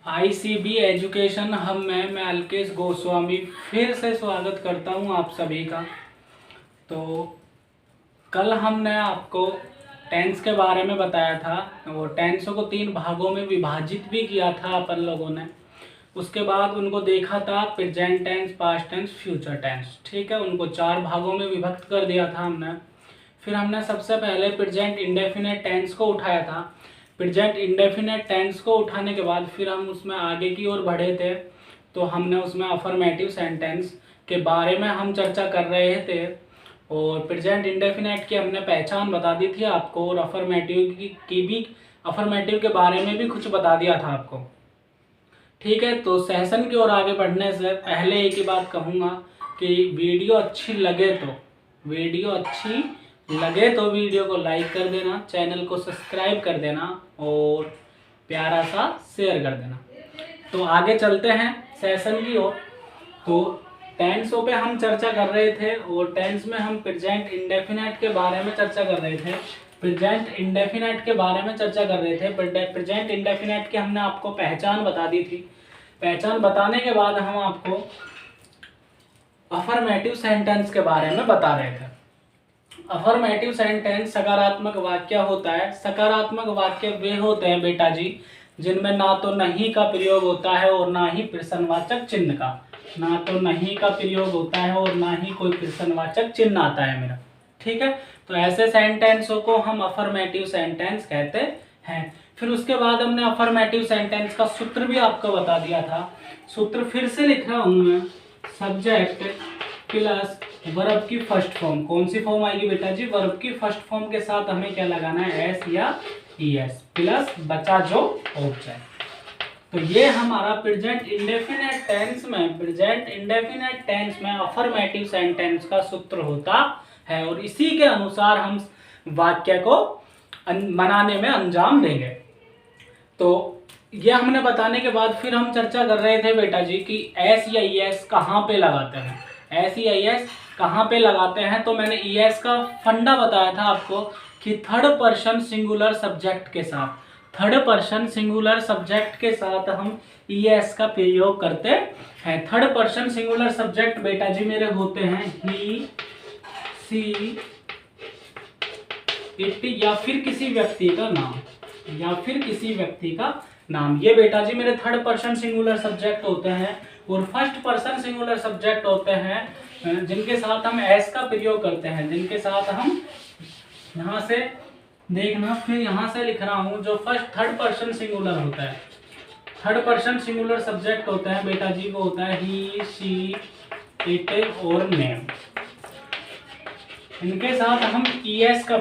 ICB education hub में मैं अल्केश गोस्वामी फिर से स्वागत करता हूं आप सभी का। तो कल हमने आपको टेंस के बारे में बताया था और टेंसों को 3 भागों में विभाजित भी किया था अपन लोगों ने। उसके बाद उनको देखा था present tense, past tense, future tense. ठीक है, उनको 4 भागों में विभक्त कर दिया था हमने। फिर हमने सबसे पहले प्रेजेंट इंडेफिनेट टेंस को उठाया था। प्रेजेंट इंडेफिनेट टेंस को उठाने के बाद फिर हम उसमें आगे की ओर बढ़े थे। तो हमने उसमें अफर्मेटिव सेंटेंस के बारे में हम चर्चा कर रहे थे और प्रेजेंट इंडेफिनेट की हमने पहचान बता दी थी आपको और अफर्मेटिव की भी अफर्मेटिव के बारे में भी कुछ बता दिया था आपको। ठीक है, तो सेशन की ओर आगे बढ़ने से पहले एक ही बात कहूँगा कि वीडियो अच्छी लगे तो वीडियो को लाइक कर देना, चैनल को सब्सक्राइब कर देना और प्यारा सा शेयर कर देना। तो आगे चलते हैं सेशन की ओर। तो टेंसों पे हम चर्चा कर रहे थे और टेंस में हम प्रेजेंट इंडेफिनेट के बारे में चर्चा कर रहे थे। प्रेजेंट इंडेफिनेट की हमने आपको पहचान बता दी थी। पहचान बताने के बाद हम आपको अफर्मेटिव सेंटेंस के बारे में बता रहे थे। अफर्मेटिव सेंटेंस सकारात्मक वाक्य होता है। सकारात्मक वाक्य वे होते हैं बेटा जी जिनमें ना तो नहीं का प्रयोग होता है और ना ही प्रश्नवाचक चिन्ह का। ना तो नहीं का प्रयोग होता है और ना ही कोई प्रश्नवाचक चिन्ह आता है मेरा। ठीक है, तो ऐसे सेंटेंसों को हम अफर्मेटिव सेंटेंस कहते हैं। फिर उसके बाद हमने अफर्मेटिव सेंटेंस का सूत्र भी आपको बता दिया था। सूत्र फिर से लिख रहा हूं मैं, सब्जेक्ट प्लस वर्ब की फर्स्ट फॉर्म। कौन सी फॉर्म आएगी बेटा जी? वर्ब की फर्स्ट फॉर्म के साथ हमें क्या लगाना है? एस या ईएस प्लस बचा जो ऑब्जेक्ट। तो ये हमारा प्रेजेंट इंडेफिनेट टेंस में अफर्मेटिव सेंटेंस का सूत्र होता है और इसी के अनुसार हम वाक्य को बनाने में अंजाम देंगे। तो ये हमने बताने के बाद फिर हम चर्चा कर रहे थे बेटा जी कि एस या ईएस कहाँ पे लगाते हैं। एस या ईएस कहाँ पे लगाते हैं? तो मैंने ईएस का फंडा बताया था आपको कि थर्ड पर्सन सिंगुलर सब्जेक्ट के साथ हम ईएस का प्रयोग करते हैं। थर्ड पर्सन सिंगुलर सब्जेक्ट बेटा जी मेरे होते हैं ही, सी, इट या फिर किसी व्यक्ति का नाम। ये बेटा जी मेरे थर्ड पर्सन सिंगुलर सब्जेक्ट होते हैं और फर्स्ट पर्सन सिंगुलर सब्जेक्ट होते हैं जिनके साथ हम एस का प्रयोग करते हैं, जिनके साथ हम यहाँ से देखना, फिर यहाँ से लिख रहा हूँ जो थर्ड पर्सन सिंगुलर होता है। थर्ड पर्सन सिंगुलर सब्जेक्ट होते हैं बेटा जी वो होता है ही, सी, इट और नेम। इनके साथ हम ईएस का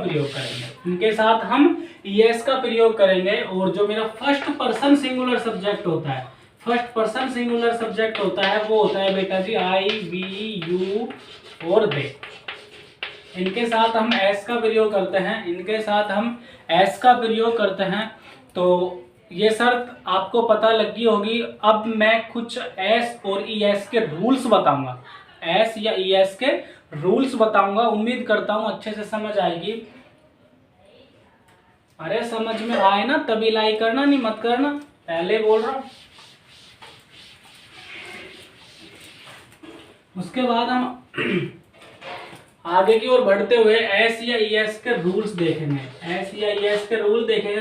प्रयोग करेंगे और जो मेरा फर्स्ट पर्सन सिंगुलर सब्जेक्ट होता है वो होता है बेटा जी आई, वी, यू और दे। इनके साथ हम एस का प्रयोग करते हैं। तो ये शर्त आपको पता लगी होगी। अब मैं कुछ एस और ईएस के रूल्स बताऊंगा, एस या ईएस के रूल्स बताऊंगा। उम्मीद करता हूं अच्छे से समझ आएगी। अरे समझ में आए ना तभी लाइक करना, नहीं मत करना, पहले बोल रहा हूं। उसके बाद हम आगे की ओर बढ़ते हुए एस या ईएस के रूल्स देखेंगे।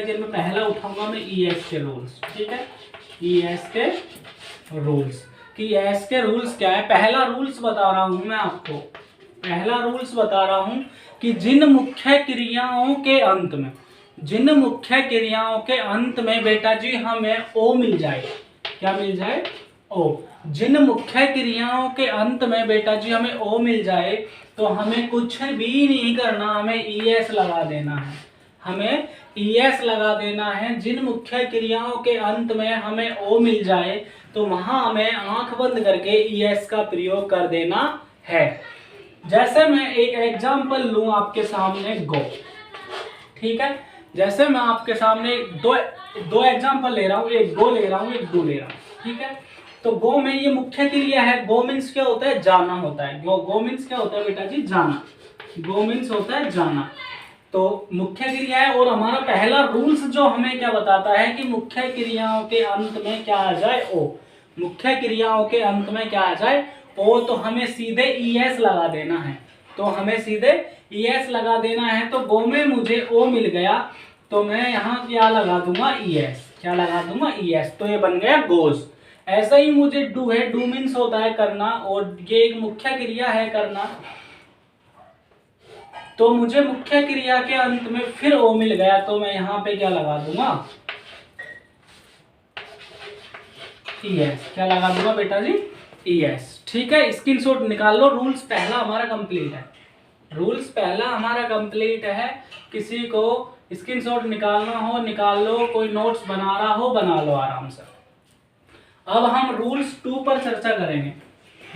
जिनमें पहला उठाऊंगा मैं ईएस के रूल्स। ठीक है, ईएस के रूल्स कि एस के रूल्स क्या है। पहला रूल्स बता रहा हूं मैं आपको, कि जिन मुख्य क्रियाओं के अंत में बेटा जी हमें ओ मिल जाए। क्या मिल जाए? ओ। जिन मुख्य क्रियाओं के अंत में बेटा जी हमें ओ मिल जाए तो हमें कुछ भी नहीं करना, हमें ईएस लगा देना है। जिन मुख्य क्रियाओं के अंत में हमें ओ मिल जाए तो वहां हमें आंख बंद करके ईएस का प्रयोग कर देना है। जैसे मैं एक एग्जांपल लूं आपके सामने, गो। ठीक है, जैसे मैं आपके सामने दो एग्जांपल ले रहा हूं, एक गो ले रहा हूं, एक डू ले रहा हूं। ठीक है, तो गो में ये मुख्य क्रिया है। गो मीन्स क्या होता है? जाना होता है। गो मीन्स क्या होता है बेटा जी? जाना। गो मीन्स होता है जाना। तो मुख्य क्रिया है और हमारा पहला रूल्स जो हमें क्या बताता है कि मुख्य क्रियाओं के अंत में क्या आ जाए, ओ। मुख्य क्रियाओं के अंत में क्या आ जाए, ओ। तो हमें सीधे ईएस लगा देना है, तो हमें सीधे ईएस लगा देना है। तो गो में मुझे ओ मिल गया, तो मैं यहाँ क्या लगा दूंगा, ईएस। क्या लगा दूंगा, ईएस। तो ये बन गया गोस। ऐसा ही मुझे डू है, डू मीन्स होता है करना, और ये एक मुख्य क्रिया है करना। तो मुझे मुख्य क्रिया के अंत में फिर ओ मिल गया, तो मैं यहाँ पे क्या लगा दूंगा, ईएस। क्या लगा दूंगा बेटा जी, ईएस। ठीक है, स्क्रीनशॉट निकाल लो। रूल्स पहला हमारा कंप्लीट है, रूल्स पहला हमारा कंप्लीट है। किसी को स्क्रीनशॉट निकालना हो निकाल लो, कोई नोट्स बना रहा हो बना लो आराम से। अब हम रूल्स 2 पर चर्चा करेंगे।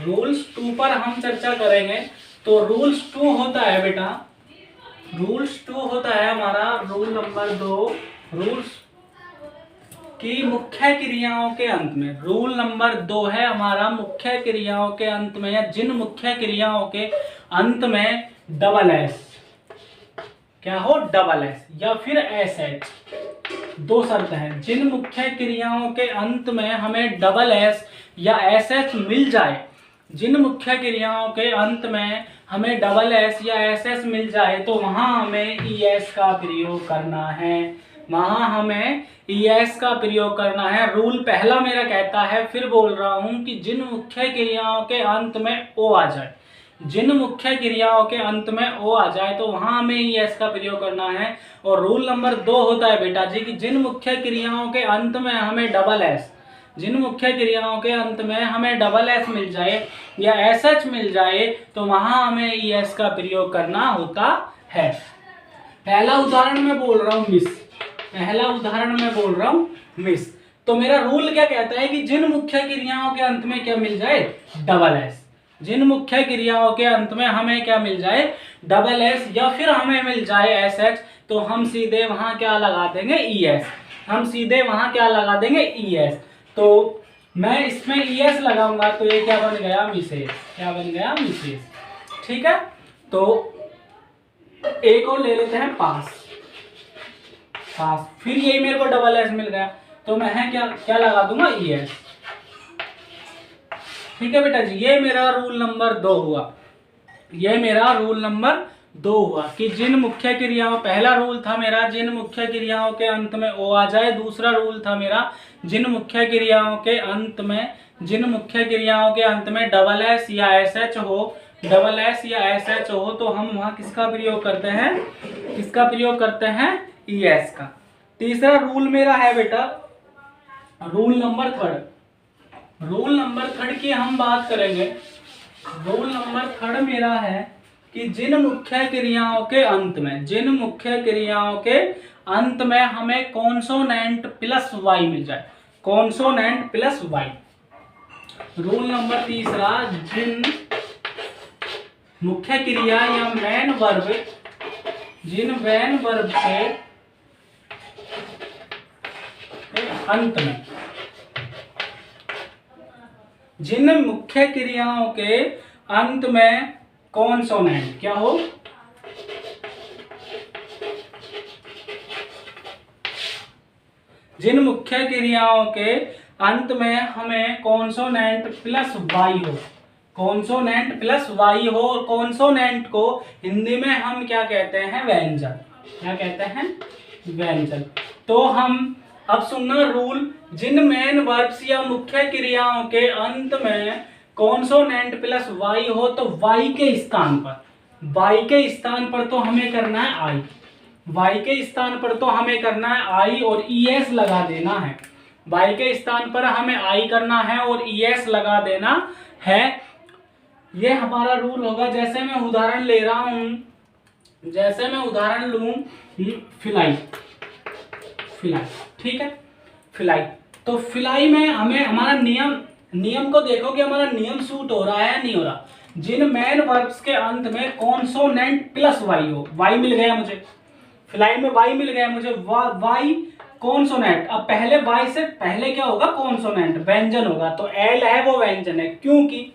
रूल्स 2 पर हम चर्चा करेंगे। तो रूल्स 2 होता है बेटा, रूल्स 2 होता है हमारा रूल नंबर 2, रूल्स की मुख्य क्रियाओं के अंत में। रूल नंबर 2 है हमारा मुख्य क्रियाओं के अंत में, या जिन मुख्य क्रियाओं के अंत में डबल एस, क्या हो, डबल एस या फिर एस एच। दो शर्त हैं, जिन मुख्य क्रियाओं के अंत में हमें डबल एस या एस एच मिल जाए, जिन मुख्य क्रियाओं के अंत में हमें डबल एस या एस एस मिल जाए, तो वहां हमें ई एस का प्रयोग करना है, वहां हमें ई एस का प्रयोग करना है। रूल पहला मेरा कहता है, फिर बोल रहा हूं कि जिन मुख्य क्रियाओं के अंत में ओ आ जाए, जिन मुख्य क्रियाओं के अंत में ओ आ जाए, तो वहां हमें ई एस का प्रयोग करना है। और रूल नंबर 2 होता है बेटा जी कि जिन मुख्य क्रियाओं के अंत में हमें डबल एस, जिन मुख्य क्रियाओं के अंत में हमें डबल एस मिल जाए या एस एच मिल जाए, तो वहां हमें ई एस का प्रयोग करना होता है। पहला उदाहरण मैं बोल रहा हूं मिस, पहला उदाहरण मैं बोल रहा हूं मिस। तो मेरा रूल क्या कहता है कि जिन मुख्य क्रियाओं के अंत में क्या मिल जाए, डबल एस। जिन मुख्य क्रियाओं के अंत में हमें क्या मिल जाए, डबल एस या फिर हमें मिल जाए एस एच, तो हम सीधे वहां क्या लगा देंगे, ई एस। हम सीधे वहां क्या लगा देंगे, ई एस। तो मैं इसमें ई एस लगाऊंगा, तो ये क्या बन गया, मिसेस। क्या बन गया, मिसेस। ठीक है, तो एक और ले लेते हैं पास, पास। फिर यही मेरे को डबल एस मिल गया, तो मैं क्या क्या लगा दूंगा, ई एस। ठीक है बेटा जी, ये मेरा रूल नंबर 2 हुआ, ये मेरा रूल नंबर 2 हुआ कि जिन मुख्य क्रियाओं, पहला रूल था मेरा जिन मुख्य क्रियाओं के अंत में ओ आ जाए, दूसरा रूल था मेरा जिन मुख्य क्रियाओं के अंत में, जिन मुख्य क्रियाओं के अंत में डबल एस या एस एच हो, डबल एस या एस एच हो, तो हम वहां किसका प्रयोग करते हैं, किसका प्रयोग करते हैं, ई एस का। तीसरा रूल मेरा है बेटा रूल नंबर 3। रूल नंबर 3 की हम बात करेंगे। रूल नंबर 3 मेरा है कि जिन मुख्य क्रियाओं के अंत में, जिन मुख्य क्रियाओं के अंत में हमें कॉन्सोनेंट प्लस वाई मिल जाए, consonant plus Y. Rule number 3, जिन मुख्य क्रिया या मेन वर्ब, जिन मेन वर्ब के अंत में, जिन मुख्य क्रियाओं के अंत में कॉन्सोनेंट क्या हो, जिन मुख्य क्रियाओं के अंत में हमें कॉन्सोनेंट प्लस वाई हो, कॉन्सोनेंट प्लस वाई हो। और कॉन्सोनेंट को हिंदी में हम क्या कहते हैं, व्यंजन। क्या कहते हैं, व्यंजन। तो हम अब सुनना रूल, जिन मेन वर्ब्स या मुख्य क्रियाओं के अंत में कॉन्सोनेंट प्लस वाई हो, तो वाई के स्थान पर, वाई के स्थान पर तो हमें करना है आई, वाई के स्थान पर तो हमें करना है आई और ई एस लगा देना है। वाई के स्थान पर हमें आई करना है और ई एस लगा देना है। ये हमारा रूल होगा। जैसे मैं उदाहरण ले रहा हूं, जैसे मैं उदाहरण लूं फिलाई, फिलाई। ठीक है, फिलाई। तो फिलाई में हमें हमारा नियम को देखो कि हमारा नियम सूट हो रहा है नहीं हो रहा। जिन मेन वर्ब्स के अंत में कॉन्सोनेंट प्लस वाई हो, वाई मिल गया मुझे, फिलाई में वाई मिल गया मुझे, वाई कॉन्सोनेंट। अब पहले वाई से पहले क्या होगा, कॉन्सोनेंट, व्यंजन होगा। तो एल है वो व्यंजन है, क्योंकि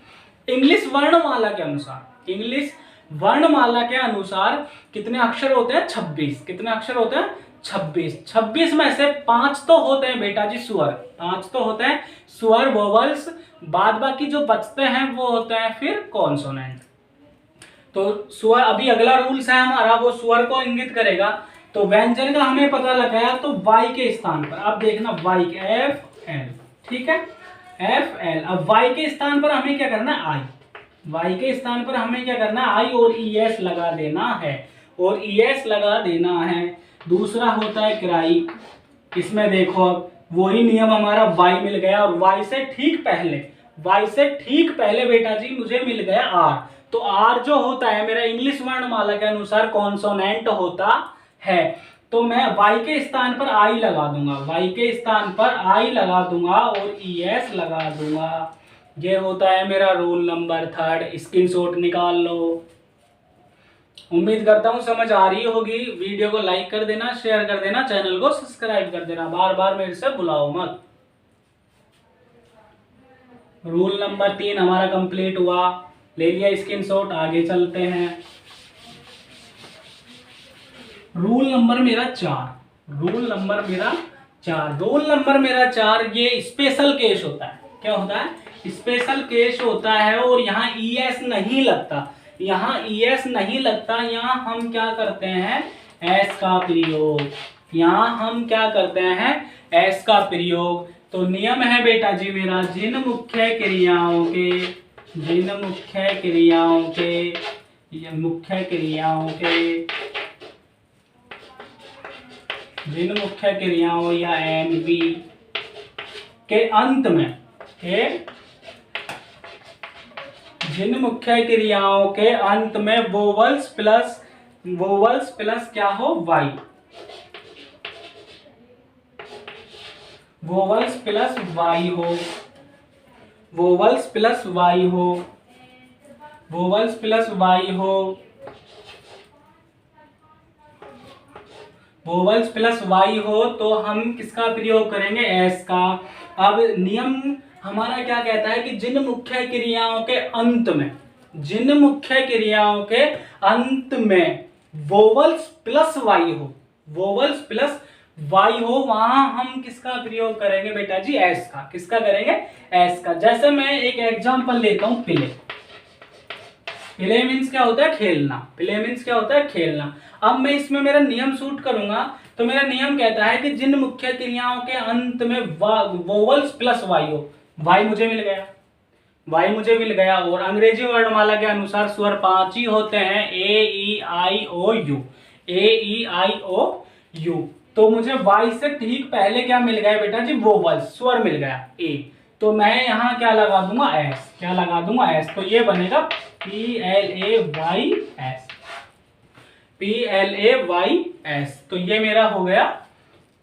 इंग्लिश वर्णमाला के अनुसार, इंग्लिश वर्णमाला के अनुसार कितने अक्षर होते हैं? 26। कितने अक्षर होते हैं? 26। 26 में से 5 तो होते हैं बेटा जी स्वर, 5 तो होते हैं स्वर वोवल्स, बाद बाकी जो बचते हैं वो होते हैं फिर कॉन्सोनेंट। तो स्वर, अभी अगला रूल्स है हमारा, वो स्वर को इंगित करेगा। तो व्यंजन का हमें पता लगाया, तो वाई के स्थान पर अब देखना वाई के एफ एल, ठीक है, एफ एल। अब वाई के स्थान पर हमें क्या करना है? आई। वाई के स्थान पर हमें क्या करना है? आई और ई एस लगा देना है, और ई एस लगा देना है। दूसरा होता है किराई। इसमें देखो अब वही नियम हमारा, वाई मिल गया और वाई से ठीक पहले, वाई से ठीक पहले बेटा जी मुझे मिल गया आर। तो आर जो होता है मेरा इंग्लिश वर्णमाला के अनुसार कॉन्सोनेंट होता है। तो मैं वाई के स्थान पर आई लगा दूंगा, वाई के स्थान पर आई लगा दूंगा और ई एस लगा दूंगा। ये होता है मेरा रूल नंबर 3। स्क्रीनशॉट निकाल लो। उम्मीद करता हूं समझ आ रही होगी। वीडियो को लाइक कर देना, शेयर कर देना, चैनल को सब्सक्राइब कर देना, बार बार मेरे से बुलाओ मत। रूल नंबर 3 हमारा कंप्लीट हुआ, ले लिया स्क्रीनशॉट। आगे चलते हैं। रूल नंबर मेरा 4, रूल नंबर मेरा 4, रूल नंबर मेरा 4, ये स्पेशल केस होता है। क्या होता है? स्पेशल केस होता है, और यहाँ ई एस नहीं लगता, यहाँ ई एस नहीं लगता। यहाँ हम क्या करते हैं? एस का प्रयोग। यहाँ हम क्या करते हैं? एस का प्रयोग। तो नियम है बेटा जी मेरा, जिन मुख्य क्रियाओं के, जिन मुख्य क्रियाओं के, मुख्य क्रियाओं के, जिन मुख्य क्रियाओं या एन बी के अंत में, के जिन मुख्य क्रियाओं के अंत में वोवल्स प्लस क्या हो? वाई, वोवल्स प्लस वाई हो, वोवल्स प्लस वाई हो, वोवल्स प्लस वाई हो, वोवल्स प्लस वाई हो, तो हम किसका प्रयोग करेंगे? एस का। अब नियम हमारा क्या कहता है कि जिन मुख्य क्रियाओं के अंत में, जिन मुख्य क्रियाओं के अंत में वोवल्स प्लस वाई हो, वोवल्स प्लस वाई हो, वहां हम किसका प्रयोग करेंगे बेटा जी? एस का। किसका करेंगे? एस का। जैसे मैं एक एग्जांपल लेता हूं, प्ले। प्ले मीन्स क्या होता है? खेलना। प्ले मीन्स क्या होता है? खेलना। अब मैं इसमें मेरा नियम शूट करूंगा, तो मेरा नियम कहता है कि जिन मुख्य क्रियाओं के अंत में वोवल्स प्लस वाई हो, वाई मुझे मिल गया, वाई मुझे मिल गया। और अंग्रेजी वर्णमाला के अनुसार स्वर 5 ही होते हैं, ए ई आई ओ you, A E I O you. तो मुझे वाई से ठीक पहले क्या मिल गया बेटा जी? वोवल्स, स्वर मिल गया ए। तो मैं यहाँ क्या लगा दूंगा? एस। क्या लगा दूंगा? एस। तो ये बनेगा P L A Y S, P L A Y S. तो ये मेरा हो गया,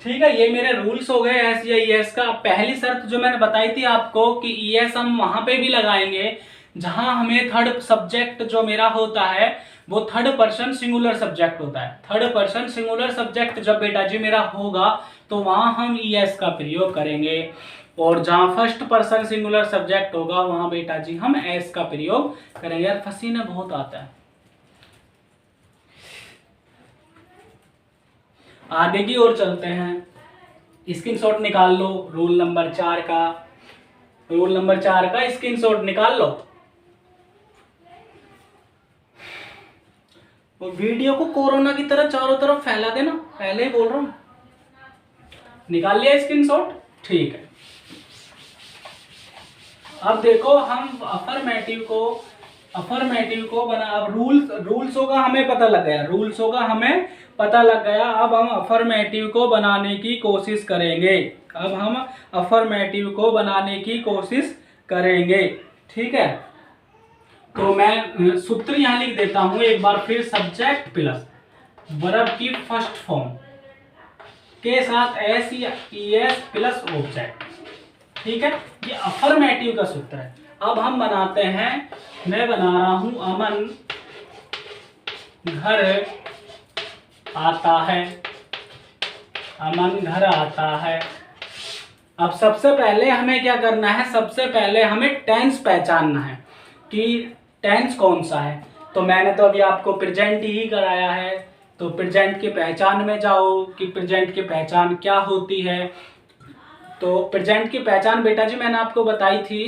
ठीक है। ये मेरे रूल्स हो गए एस या ई एस का। पहली शर्त जो मैंने बताई थी आपको कि ई एस हम वहां पे भी लगाएंगे जहां हमें थर्ड सब्जेक्ट जो मेरा होता है वो थर्ड पर्सन सिंगुलर सब्जेक्ट होता है। थर्ड पर्सन सिंगुलर सब्जेक्ट जब बेटा जी मेरा होगा तो वहां हम ई एस का प्रयोग करेंगे, और जहां फर्स्ट पर्सन सिंगुलर सब्जेक्ट होगा वहां बेटा जी हम एस का प्रयोग करेंगे। यार पसीना बहुत आता है। आगे की ओर चलते हैं। स्क्रीनशॉट निकाल लो रूल नंबर 4 का, रूल नंबर 4 का स्क्रीनशॉट निकाल लो। और वीडियो को कोरोना की तरह चारों तरफ फैला देना, पहले ही बोल रहा हूं। निकाल लिया स्क्रीनशॉट? ठीक है। अब देखो हम अफर्मेटिव को बना, अब रूल्स होगा हमें पता लग गया, रूल्स होगा हमें पता लग गया। अब हम अफर्मेटिव को बनाने की कोशिश करेंगे, अब हम अफर्मेटिव को बनाने की कोशिश करेंगे, ठीक है। तो मैं सूत्र यहां लिख देता हूं एक बार फिर, सब्जेक्ट प्लस वर्ब की फर्स्ट फॉर्म के साथ एस या ई एस प्लस ऑब्जेक्ट, ठीक है। ये अफर्मेटिव का सूत्र है। अब हम बनाते हैं, मैं बना रहा हूं अमन घर आता है, अमन घर आता है। अब सबसे पहले हमें क्या करना है? सबसे पहले हमें टेंस पहचानना है कि टेंस कौन सा है। तो मैंने तो अभी आपको प्रेजेंट ही कराया है, तो प्रेजेंट की पहचान में जाओ कि प्रेजेंट की पहचान क्या होती है। तो प्रेजेंट की पहचान बेटा जी मैंने आपको बताई थी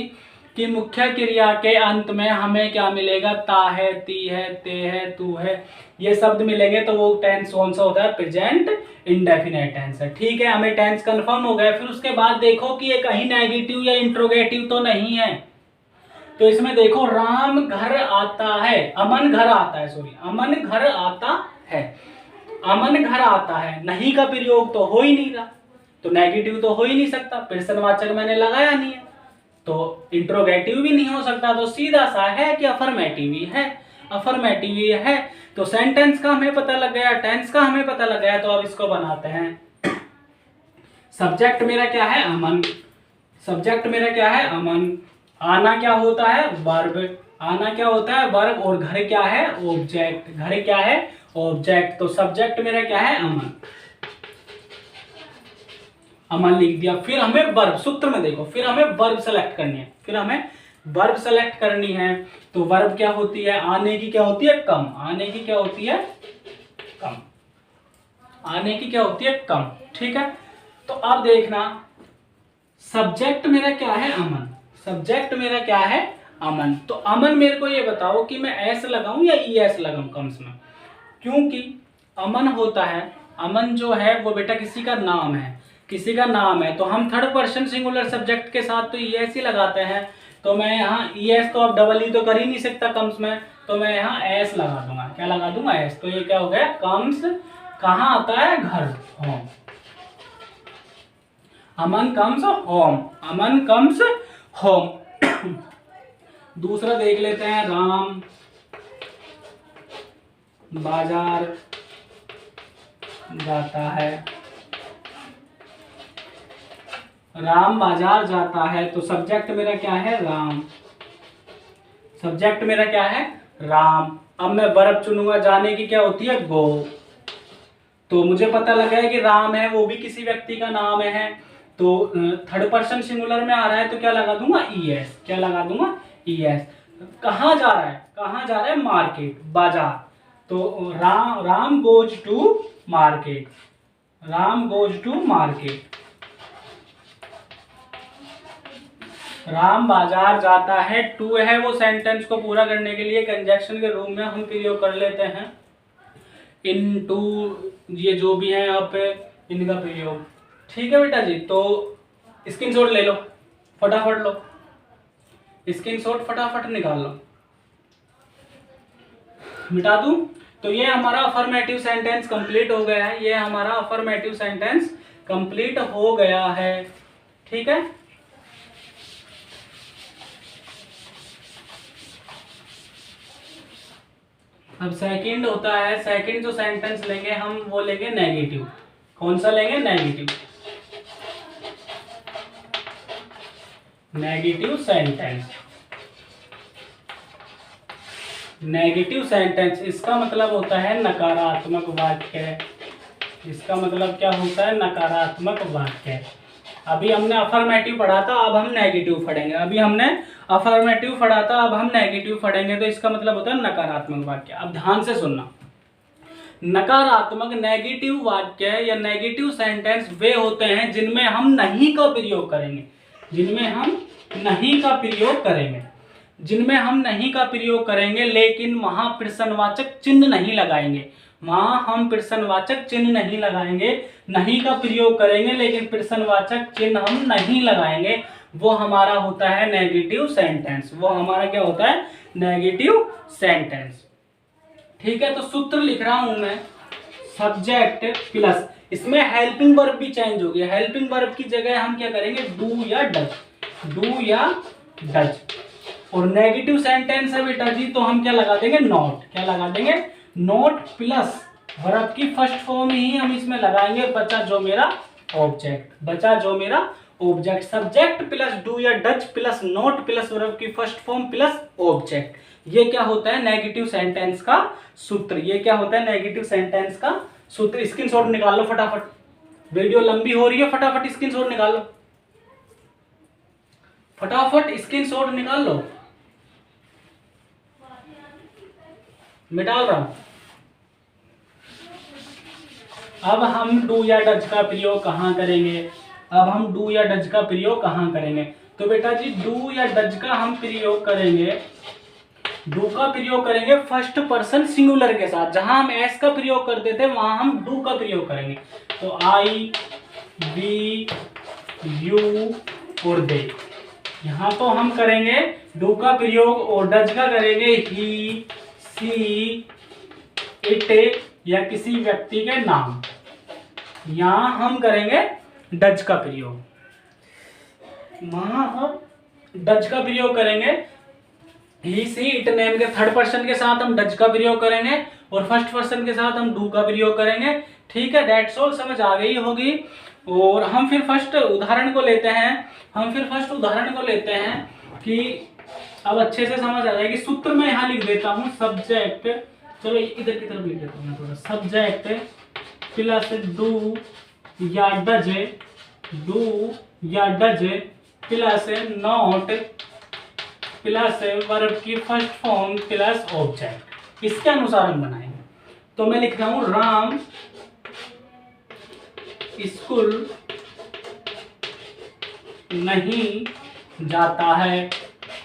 कि मुख्य क्रिया के अंत में हमें क्या मिलेगा, ता है, ती है, ते है, तू है, ये शब्द मिलेंगे, तो वो टेंस कौन सा होता है, प्रेजेंट इंडेफिनेट टेंस है। ठीक है, हमें टेंस कंफर्म हो गया। फिर उसके बाद देखो कि ये कहीं नेगेटिव या इंट्रोगेटिव तो नहीं है। तो इसमें देखो राम घर आता है, अमन घर आता है, सॉरी अमन घर आता है, अमन घर आता है, नहीं का प्रयोग तो हो ही नहीं रहा, तो नेगेटिव तो हो ही नहीं सकता, प्रश्नवाचक मैंने लगाया नहीं है, तो इंट्रोगेटिव भी नहीं हो सकता, तो सीधा सा है कि अफर्मेटिव ही है, अफर्मेटिव ही है। तो सेंटेंस का हमें पता लग गया, टेंस का हमें पता लग गया। तो अब इसको बनाते हैं। सब्जेक्ट मेरा क्या है, अमन, सब्जेक्ट मेरा क्या है, अमन, आना क्या होता है, वर्ब, आना क्या होता है, वर्ब, और घर क्या है, ऑब्जेक्ट, घर क्या है, ऑब्जेक्ट। तो सब्जेक्ट मेरा क्या है, अमन, अमन लिख दिया। फिर हमें वर्ब, सूत्र में देखो, फिर हमें वर्ब सेलेक्ट करनी है, फिर हमें वर्ब सेलेक्ट करनी है। तो वर्ब क्या होती है, आने की क्या होती है, कम, आने की क्या होती है, कम, आने की क्या होती है, कम। ठीक है, तो अब देखना सब्जेक्ट मेरा क्या है, अमन, सब्जेक्ट मेरा क्या है, अमन। तो अमन मेरे को ये बताओ कि मैं एस लगाऊं या ई एस लगाऊं कम्स में, क्योंकि अमन होता है, अमन जो है वो बेटा किसी का नाम है, किसी का नाम है, तो हम थर्ड पर्सन सिंगुलर सब्जेक्ट के साथ तो ई एस ही लगाते हैं। तो मैं यहाँ ई एस तो अब डबल ई तो कर ही नहीं सकता कम्स में, तो मैं यहाँ एस लगा दूंगा, क्या लगा दूंगा, एस। तो ये क्या हो गया, कम्स कहाँ आता है, घर, होम, अमन कम्स होम, अमन कम्स होम। दूसरा देख लेते हैं, राम बाजार जाता है, राम बाजार जाता है, तो सब्जेक्ट मेरा क्या है, राम, सब्जेक्ट मेरा क्या है, राम। अब मैं वर्ब चुनूंगा, जाने की क्या होती है, गो, तो मुझे पता लगा है कि राम है वो भी किसी व्यक्ति का नाम है, तो थर्ड पर्सन सिंगुलर में आ रहा है, तो क्या लगा दूंगा, ई एस, क्या लगा दूंगा, ई एस। कहाँ जा रहा है, कहाँ जा रहा है, मार्केट, बाजार, तो Ram goes to market, Ram goes to market, Ram बाजार जाता है। टू है वो सेंटेंस को पूरा करने के लिए कंजक्शन के रूप में हम प्रयोग कर लेते हैं, इन टू, ये जो भी है यहाँ पे इनका प्रयोग। ठीक है बेटा जी, तो स्क्रीनशॉट ले लो, फटाफट लो स्क्रीनशॉट, फटाफट निकाल लो, मिटा दूं। तो ये हमारा अफर्मेटिव सेंटेंस कंप्लीट हो गया है, ये हमारा अफर्मेटिव सेंटेंस कंप्लीट हो गया है। ठीक है, अब सेकंड होता है, सेकंड जो सेंटेंस लेंगे हम वो लेंगे नेगेटिव। कौन सा लेंगे, negative, negative sentence, negative sentence इसका मतलब होता है नकारात्मक वाक्य, इसका मतलब क्या होता है, नकारात्मक वाक्य। अभी हमने अफर्मेटिव पढ़ा था, अब हम नेगेटिव पढ़ेंगे, अभी हमने अफर्मेटिव पढ़ा था, अब हम नेगेटिव पढ़ेंगे, तो इसका मतलब होता है नकारात्मक वाक्य। अब ध्यान से सुनना, नकारात्मक नेगेटिव वाक्य या नेगेटिव सेंटेंस वे होते हैं जिनमें हम नहीं का प्रयोग करेंगे, जिनमें हम नहीं का प्रयोग करेंगे, जिनमें हम नहीं का प्रयोग करेंगे, लेकिन वहां प्रश्नवाचक चिन्ह नहीं लगाएंगे, वहां हम प्रश्नवाचक चिन्ह नहीं लगाएंगे, नहीं का प्रयोग करेंगे लेकिन प्रश्नवाचक चिन्ह हम नहीं लगाएंगे, वो हमारा होता है नेगेटिव सेंटेंस, वो हमारा क्या होता है, नेगेटिव सेंटेंस। ठीक है, तो सूत्र लिख रहा हूं मैं, सब्जेक्ट प्लस, इसमें हेल्पिंग वर्ब भी चेंज हो गया, हेल्पिंग वर्ब की जगह हम क्या करेंगे, डू या डज, डू या डज। और नेगेटिव सेंटेंस है बेटा जी, तो हम क्या लगा देंगे, नॉट, क्या लगा देंगे, नॉट प्लस वर्ब की फर्स्ट फॉर्म ही हम इसमें लगाएंगे, बचा जो मेरा ऑब्जेक्ट, बचा जो मेरा ऑब्जेक्ट। सब्जेक्ट प्लस डू या does plus not plus verb की फर्स्ट फॉर्म प्लस ऑब्जेक्ट, ये क्या होता है, नेगेटिव सेंटेंस का सूत्र, ये क्या होता है, नेगेटिव सेंटेंस का सूत्र। स्क्रीनशॉट निकाल लो फटाफट, वीडियो लंबी हो रही है, फटाफट स्क्रीनशॉट निकाल लो, फटाफट स्क्रीनशॉट निकाल लो। मैं डाल रहा हूँ। अब हम डू या डज का प्रयोग कहाँ करेंगे? अब हम डू या डज का प्रयोग कहाँ करेंगे? तो बेटा जी डू या डज का हम प्रयोग करेंगे, डू का प्रयोग करेंगे फर्स्ट पर्सन सिंगुलर के साथ। जहां हम एस का प्रयोग करते थे वहां हम डू का प्रयोग करेंगे। तो आई, वी, यू और दे। यहाँ तो हम करेंगे डू का प्रयोग और डज का करेंगे ही, सी, इट या किसी व्यक्ति के नाम। यहाँ हम करेंगे डज का प्रयोग, वहां हम डज का प्रयोग करेंगे। ही, सी, इट नेम के थर्ड पर्सन के साथ हम डज का प्रयोग करेंगे और फर्स्ट पर्सन के साथ हम डू का प्रयोग करेंगे। ठीक है, दैट्स ऑल, समझ आ गई होगी। और हम फिर फर्स्ट उदाहरण को लेते हैं कि अब अच्छे से समझ आ जाएगी। सूत्र मैं यहाँ लिख देता हूँ, सब्जेक्ट, चलो इधर की तरफ लिख देता हूँ मैं थोड़ा, सब्जेक्ट प्लस डू या does plus not plus verb की फर्स्ट फॉर्म प्लस ऑब्जेक्ट, इसके अनुसार हम बनाएंगे। तो मैं लिख रहा हूं राम स्कूल नहीं जाता है,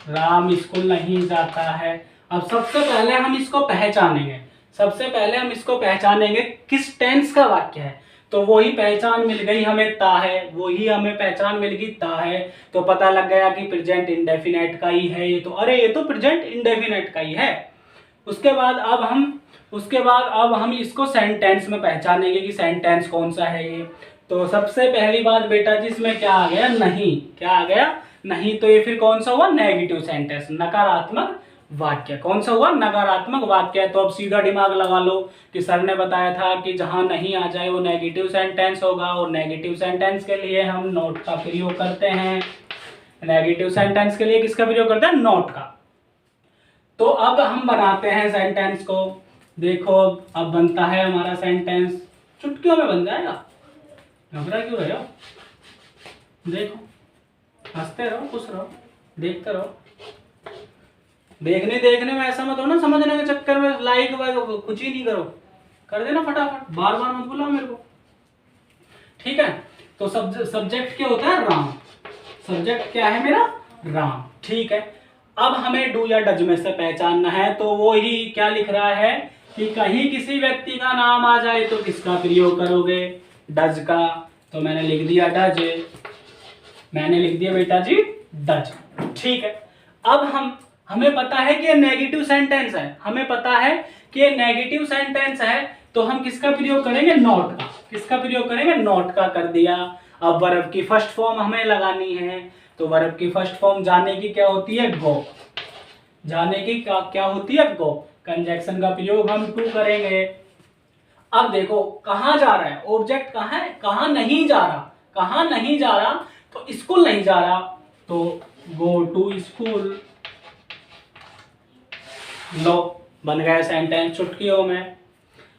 राम स्कूल नहीं जाता है। अब सबसे पहले हम इसको पहचानेंगे, किस टेंस का वाक्य है। तो वही पहचान मिल गई हमें, ता है, वही हमें पहचान मिल गई, ता है। तो पता लग गया कि प्रेजेंट इंडेफिनेट का ही है ये तो, अरे ये तो प्रेजेंट इंडेफिनेट का ही है। उसके बाद अब हम इसको सेंटेंस में पहचानेंगे कि सेंटेंस कौन सा है ये। तो सबसे पहली बात बेटा जी इसमें क्या आ गया? नहीं। क्या आ गया? नहीं। तो ये फिर कौन सा हुआ? नेगेटिव सेंटेंस, नकारात्मक वाक्य। कौन सा हुआ? नकारात्मक वाक्य। तो अब सीधा दिमाग लगा लो कि सर ने बताया था कि जहां नहीं आ जाए वो नेगेटिव सेंटेंस होगा, और नेगेटिव सेंटेंस के लिए हम नॉट का प्रयोग करते हैं। नेगेटिव सेंटेंस के लिए किसका प्रयोग करते हैं? नॉट का। तो अब हम बनाते हैं सेंटेंस को। देखो अब बनता है हमारा सेंटेंस, चुटकियों में बन जाएगा, घबरा क्यों रहे हो? देखो, हंसते रहो, खुश रहो, देखते रहो। देखने में ऐसा मत हो ना, समझने के चक्कर में लाइक कुछ ही नहीं करो, कर देना फटाफट, बार बार मत बुलाओ मेरे को। ठीक है, तो सब्जेक्ट क्या होता है? राम। सब्जेक्ट क्या है मेरा? राम। ठीक है, अब हमें डू या डज में से पहचानना है। तो वो ही क्या लिख रहा है कि कहीं किसी व्यक्ति का नाम आ जाए तो किसका प्रयोग करोगे? डज का। तो मैंने लिख दिया डज, मैंने लिख दिया बेटा जी डज। ठीक है, अब हमें पता है कि ये नेगेटिव सेंटेंस है, हमें पता है कि ये नेगेटिव सेंटेंस है, तो हम किसका प्रयोग करेंगे? नॉट का। किसका प्रयोग करेंगे? नॉट का कर दिया। अब वर्ब की फर्स्ट फॉर्म हमें लगानी है, तो वर्ब की फर्स्ट फॉर्म जाने की क्या होती है? गो। जाने की क्या होती है? गो। कंजक्शन का प्रयोग हम टू करेंगे। अब देखो कहां जा रहा है ऑब्जेक्ट, कहां है, कहां नहीं जा रहा, कहां नहीं जा रहा, तो स्कूल नहीं जा रहा, तो गो टू स्कूल। लो, बन गया सेंटेंस चुटकियों में।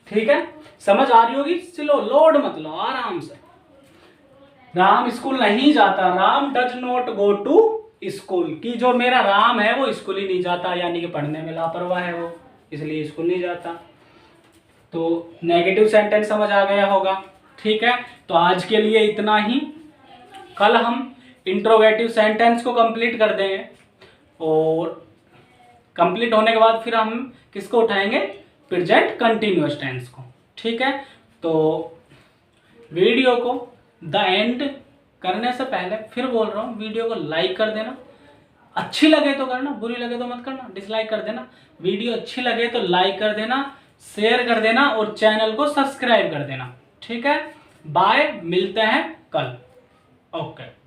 ठीक है, समझ आ रही होगी। चलो लोड मत लो, आराम से। राम स्कूल नहीं जाता, Ram does not go to school. की जो मेरा राम है वो स्कूल ही नहीं जाता, यानी कि पढ़ने में लापरवाह है वो, इसलिए स्कूल नहीं जाता। तो नेगेटिव सेंटेंस समझ आ गया होगा। ठीक है, तो आज के लिए इतना ही। कल हम इंट्रोगेटिव सेंटेंस को कंप्लीट कर देंगे, और कंप्लीट होने के बाद फिर हम किसको उठाएंगे? प्रेजेंट कंटिन्यूअस टेंस को। ठीक है, तो वीडियो को द एंड करने से पहले फिर बोल रहा हूँ, वीडियो को लाइक कर देना। अच्छी लगे तो करना, बुरी लगे तो मत करना, डिसलाइक कर देना। वीडियो अच्छी लगे तो लाइक कर देना, शेयर कर देना और चैनल को सब्सक्राइब कर देना। ठीक है, बाय, मिलते हैं कल। ओके।